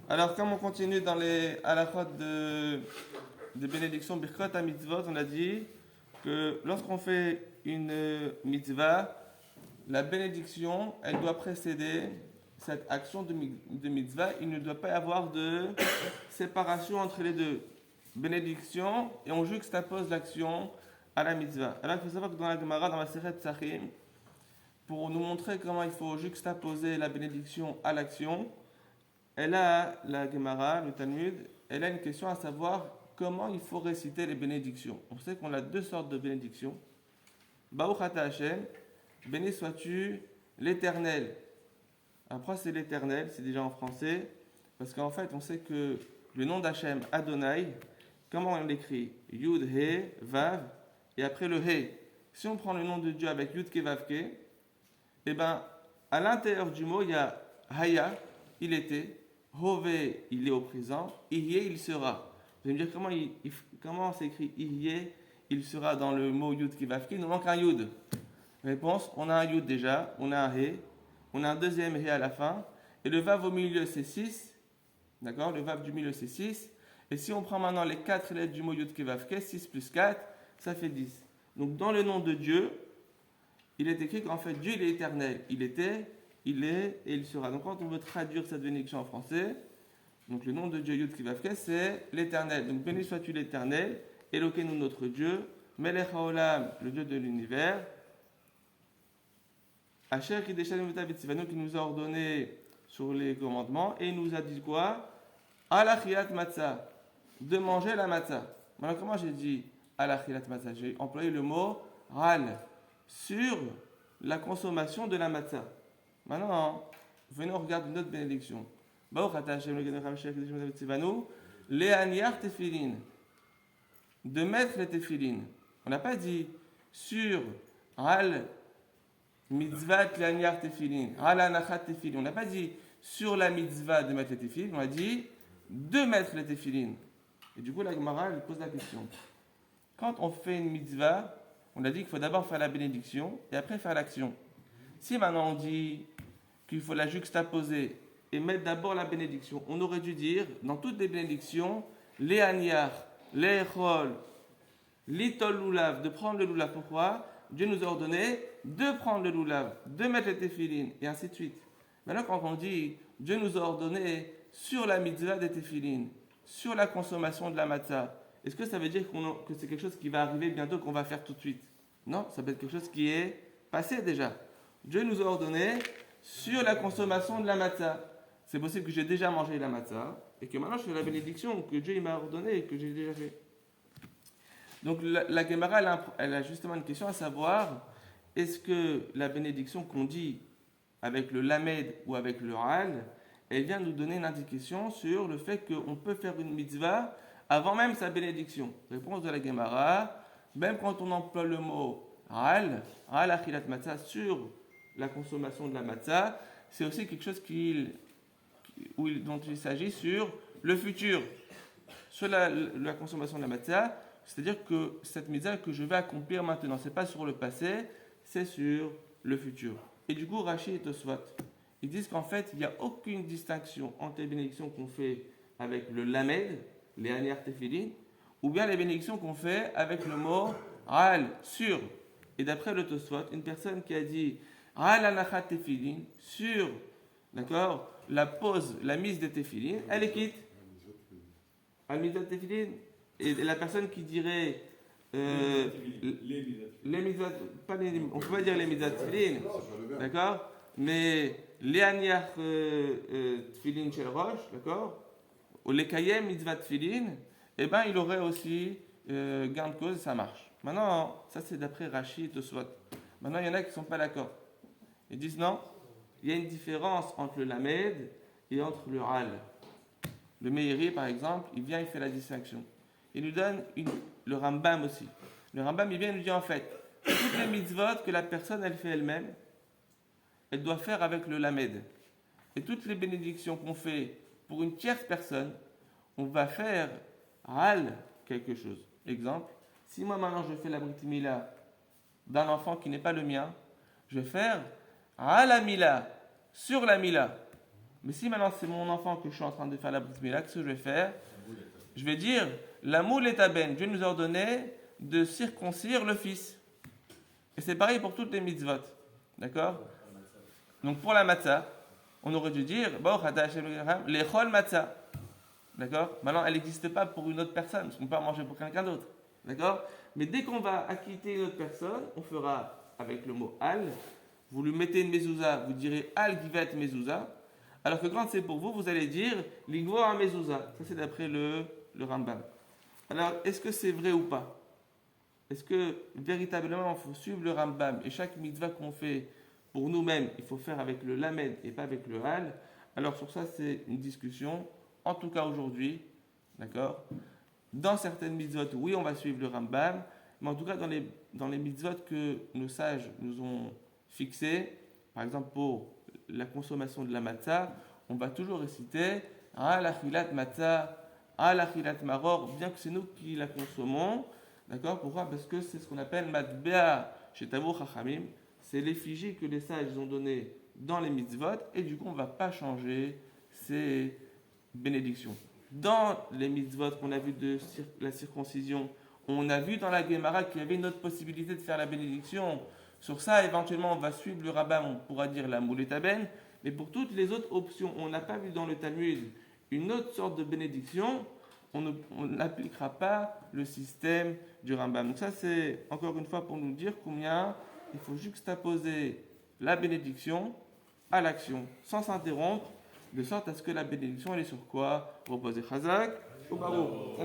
Alors, comme on continue dans les halachot de bénédiction Birkot à mitzvot, on a dit que lorsqu'on fait une mitzvah, la bénédiction, elle doit précéder cette action de mitzvah. Il ne doit pas y avoir de séparation entre les deux. Bénédiction, et on juxtapose l'action à la mitzvah. Alors, il faut savoir que dans la Gemara, dans la Seret Psachim, pour nous montrer comment il faut juxtaposer la bénédiction à l'action, la Gemara, le Talmud, elle a une question à savoir comment il faut réciter les bénédictions. On sait qu'on a deux sortes de bénédictions. Baruch Ata Hashem, béni sois-tu l'Éternel. Après, c'est l'Éternel, c'est déjà en français, parce qu'en fait, on sait que le nom d'Hachem, Adonai, comment on l'écrit? Yud, He, Vav, et après le He. Si on prend le nom de Dieu avec Yud, Ke, Vav, Ke, eh bien, à l'intérieur du mot, il y a Haya, il était, Hove, il est au présent, Ihye, il sera. Vous allez me dire comment s'écrit Ihye, il sera dans le mot Yud, Ke, Vav, Ke. Il nous manque un Yud. Réponse, on a un Yud déjà, on a un He, on a un deuxième He à la fin, et le Vav au milieu c'est 6, d'accord? Le Vav du milieu c'est 6, et si on prend maintenant les 4 lettres du mot Yud, Ke, Vav, Ke, 6 plus 4, ça fait 10. Donc dans le nom de Dieu, il est écrit qu'en fait Dieu il est éternel, il était, il est et il sera. Donc quand on veut traduire cette bénédiction en français, donc le nom de Dieu Yud, Ke, Vav, Ke, c'est l'éternel. Donc béni sois-tu l'éternel, Elokeinu notre Dieu, Melech HaOlam, le Dieu de l'univers, Asher Kideshanim V'Tavitzivanu, qui nous a ordonné sur les commandements, et il nous a dit quoi? Alachilat matzah, de manger la matzah. Maintenant, comment j'ai dit alachilat matzah? J'ai employé le mot ral, sur la consommation de la matzah. Maintenant, venez, on regarde une autre bénédiction. Baruch Ata Hashem Elokeinu Asher Kideshanim V'Tavitzivanu, le'aniach tefilin, de mettre les tefilin. On n'a pas dit sur ral mitzvah le'aniach tefilin, ral anachat tefilin. On n'a pas dit sur la mitzvah de mettre les tefilin, on a dit de mettre les tefilin. Et du coup, la Gemara elle pose la question. Quand on fait une mitzvah, on a dit qu'il faut d'abord faire la bénédiction et après faire l'action. Si maintenant on dit qu'il faut la juxtaposer et mettre d'abord la bénédiction, on aurait dû dire dans toutes les bénédictions, les aniach, les chol, l'itol lulav, de prendre le lulav. Pourquoi? Dieu nous a ordonné de prendre le lulav, de mettre les tefilin et ainsi de suite. Maintenant, quand on dit Dieu nous a ordonné sur la mitzvah des tefilin, sur la consommation de la matzah, est-ce que ça veut dire que c'est quelque chose qui va arriver bientôt, qu'on va faire tout de suite? Non, ça peut être quelque chose qui est passé déjà. Dieu nous a ordonné sur la consommation de la matzah. C'est possible que j'ai déjà mangé la matzah et que maintenant je fais la bénédiction que Dieu m'a ordonnée et que j'ai déjà fait. Donc la Gemara, elle a justement une question à savoir, est-ce que la bénédiction qu'on dit avec le lamed ou avec le ral, elle vient nous donner une indication sur le fait qu'on peut faire une mitzvah avant même sa bénédiction. Réponse de la Gemara, même quand on emploie le mot ral achilat matzah, sur la consommation de la matzah, c'est aussi quelque chose dont il s'agit sur le futur, sur la consommation de la matzah, c'est-à-dire que cette mitzvah que je vais accomplir maintenant, c'est pas sur le passé, c'est sur le futur. Et du coup, Rashi et Tosfot, ils disent qu'en fait, il n'y a aucune distinction entre les bénédictions qu'on fait avec le lamed, les aniach tefilin, ou bien les bénédictions qu'on fait avec le mot ral, sur. Et d'après le Tosfot, une personne qui a dit ral anachat tefilin, sur, d'accord, la pose, la mise des tefilin, elle est quitte. Al-mizat tefilin. Et la personne qui dirait les mitzvot, pas les, on peut pas dire les mitzvot tefilin, d'accord, mais les aniach tefilin shel rosh, d'accord, ou les kayem mitzvot tefilin, eh ben il aurait aussi gain de cause, ça marche. Maintenant, ça c'est d'après Rashi et Tosfot. Maintenant, il y en a qui ne sont pas d'accord. Ils disent non, il y a une différence entre le lamed et entre le ral. Le Meiri, par exemple, il vient, il fait la distinction. Il nous donne le Rambam aussi. Le Rambam, il vient, il nous dit en fait, toutes les mitzvot que la personne, elle fait elle-même, elle doit faire avec le lamed. Et toutes les bénédictions qu'on fait pour une tierce personne, on va faire al quelque chose. Exemple, si moi maintenant je fais la brit mila d'un enfant qui n'est pas le mien, je vais faire al mila sur la Mila. Mais si maintenant c'est mon enfant que je suis en train de faire la bris Mila, qu'est-ce que je vais faire? Je vais dire, la moule est aben. Dieu nous a ordonné de circoncire le fils. Et c'est pareil pour toutes les mitzvot. D'accord? Donc pour la matzah, on aurait dû dire, l'echol matzah. D'accord? Maintenant, elle n'existe pas pour une autre personne, parce qu'on peut en manger pour quelqu'un d'autre. D'accord? Mais dès qu'on va acquitter une autre personne, on fera avec le mot al. Vous lui mettez une mezouza, vous direz al givat mezouza. Alors que quand c'est pour vous, vous allez dire ligvoa mezouza. Ça, c'est d'après le Rambam. Alors, est-ce que c'est vrai ou pas? Est-ce que véritablement, il faut suivre le Rambam et chaque mitzvah qu'on fait pour nous-mêmes, il faut faire avec le lamed et pas avec le hal? Alors, sur ça, c'est une discussion. En tout cas, aujourd'hui, d'accord? Dans certaines mitzvot, oui, on va suivre le Rambam, mais en tout cas, dans les mitzvot que nos sages nous ont fixés, par exemple pour la consommation de la matzah, on va toujours réciter Al-Achilat matzah, Al-Achilat maror, bien que c'est nous qui la consommons. D'accord? Pourquoi? Parce que c'est ce qu'on appelle Matbea chez Tavo Chachamim. C'est l'effigie que les sages ont donnée dans les mitzvot, et du coup, on ne va pas changer ces bénédictions. Dans les mitzvot qu'on a vu de la circoncision, on a vu dans la Gemara qu'il y avait une autre possibilité de faire la bénédiction. Sur ça, éventuellement, on va suivre le rabbin, on pourra dire la mouletaben, mais pour toutes les autres options, on n'a pas vu dans le Talmud une autre sorte de bénédiction, on n'appliquera pas le système du Rambam. Donc ça, c'est encore une fois pour nous dire combien il faut juxtaposer la bénédiction à l'action, sans s'interrompre, de sorte à ce que la bénédiction, elle est sur quoi? Reposer Chazak ou Baruch.